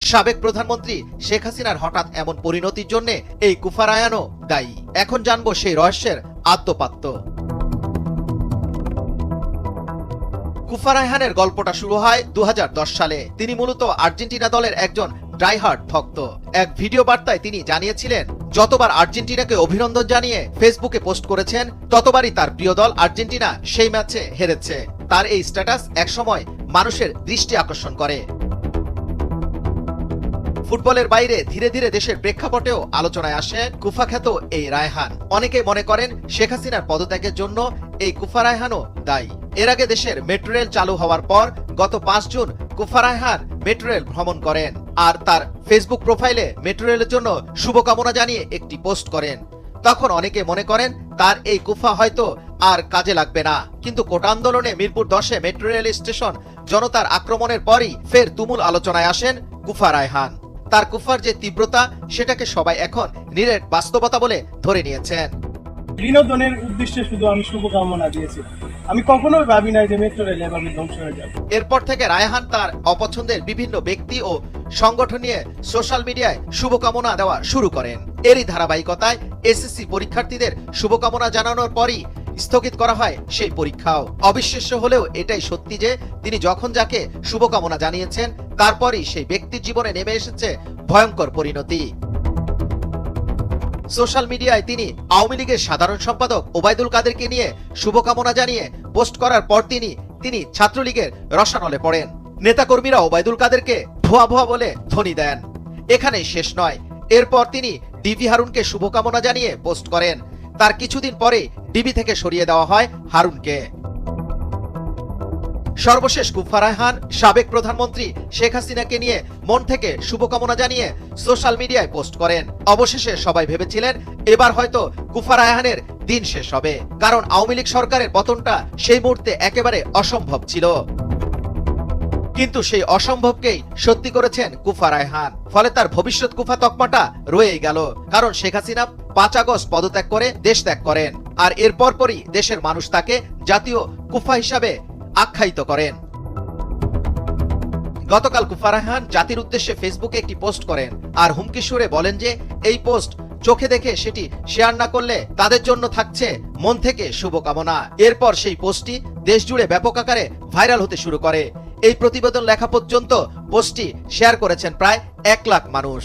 সাবেক প্রধানমন্ত্রী শেখ হাসিনার হঠাৎ এমন পরিণতির জন্য এই কুফা রায়হানও দায়ী। এখন জানবো সেই রহস্যের আদ্যপাত্য। কুফা রায়হানের গল্পটা শুরু হয় 2010 সালে। তিনি মূলত আর্জেন্টিনা দলের একজন ডাইহার্ড ভক্ত। এক ভিডিও বার্তায় তিনি জানিয়েছিলেন, যতবার আর্জেন্টিনাকে অভিনন্দন জানিয়ে ফেসবুকে পোস্ট করেছেন, ততবারই তার প্রিয় দল আর্জেন্টিনা সেই ম্যাচে হেরেছে। তার এই স্ট্যাটাস একসময় মানুষের দৃষ্টি আকর্ষণ করে। ফুটবলের বাইরে ধীরে ধীরে দেশের প্রেক্ষাপটেও আলোচনায় আসে কুফা খ্যাত এই রায়হান। অনেকে মনে করেন শেখ হাসিনার পদত্যাগের জন্য এই কুফা রায়হানও দায়ী। এর আগে দেশের মেট্রো রেল চালু হওয়ার পর গত 5 জুন কুফা রায়হান মেট্রো রেল ভ্রমণ করেন আর তার ফেসবুক প্রোফাইলে মেট্রো রেলের জন্য শুভকামনা জানিয়ে একটি পোস্ট করেন। তখন অনেকে মনে করেন তার এই কুফা হয়তো আর কাজে লাগবে না, কিন্তু কোটা আন্দোলনে মিরপুর 10-এ মেট্রো রেল স্টেশন জনতার আক্রমণের পরই ফের তুমুল আলোচনায় আসেন কুফা রায়হান। তার কুফার যে তীব্রতা, সেটাকে সবাই এখন নিরেট বাস্তবতা বলে ধরে নিয়েছেন। বিনোদনের উদ্দেশ্যে শুধু আমি শুভকামনা দিয়েছি, আমি কখনোই ভাবি নাই যে মেট্রো রেল এভাবে ধ্বংস হয়ে যাবে। এরপর থেকে রায়হান তার অপছন্দের বিভিন্ন ব্যক্তি ও সংগঠন নিয়ে সোশ্যাল মিডিয়ায় শুভকামনা দেওয়া শুরু করেন। এরই ধারাবাহিকতায় এসএসসি পরীক্ষার্থীদের শুভকামনা জানানোর পরই স্থগিত করা হয় সেই পরীক্ষাও। অবিশ্বাস্য হলেও এটাই সত্যি যে তিনি যখন যাকে শুভকামনা জানিয়েছেন, তারপরই সেই ব্যক্তির জীবনে নেমে এসেছে ভয়ঙ্কর পরিণতি। সোশ্যাল মিডিয়ায় তিনি আওয়ামী লীগের সাধারণ সম্পাদক ওবায়দুল কাদেরকে নিয়ে শুভকামনা জানিয়ে পোস্ট করার পর তিনি ছাত্রলীগের রসানলে পড়েন। নেতাকর্মীরা ওবায়দুল কাদেরকে ভুয়া ভুয়া বলে ধ্বনি দেন। এখানেই শেষ নয়, এরপর তিনি ডিবি হারুনকে শুভকামনা জানিয়ে পোস্ট করেন। তার কিছুদিন পরে ডিবি থেকে সরিয়ে দেওয়া হয় হারুনকে। সর্বশেষ কুফা রায়হান সাবেক প্রধানমন্ত্রী শেখ হাসিনাকে নিয়ে মন থেকে শুভকামনা জানিয়ে সোশ্যাল মিডিয়ায় পোস্ট করেন। অবশেষে সবাই ভেবেছিলেন এবার হয়তো কুফা রায়হানের দিন শেষ হবে, কারণ আওয়ামী লীগ সরকারের পতনটা সেই মুহূর্তে একেবারে অসম্ভব ছিল। কিন্তু সেই অসম্ভবকেই সত্যি করেছেন কুফা রায়হান। ফলে তার ভবিষ্যৎ কুফা তকমাটা রয়েই গেল, কারণ শেখ হাসিনা 5 আগস্ট পদত্যাগ করে দেশ ত্যাগ করেন। আর এর পরপরই দেশের মানুষ তাকে জাতীয় কুফা হিসাবে আখ্যায়িত করেন। গতকাল কুফা রায়হান জাতির উদ্দেশ্যে ফেসবুকে একটি পোস্ট করেন আর হুমকি সুরে বলেন যে এই পোস্ট চোখে দেখে সেটি শেয়ার না করলে তাদের জন্য থাকছে মন থেকে শুভকামনা। এরপর সেই পোস্টটি দেশ জুড়ে ব্যাপক আকারে ভাইরাল হতে শুরু করে। এই প্রতিবেদন লেখা পর্যন্ত পোস্টটি শেয়ার করেছেন প্রায় 1 লাখ মানুষ।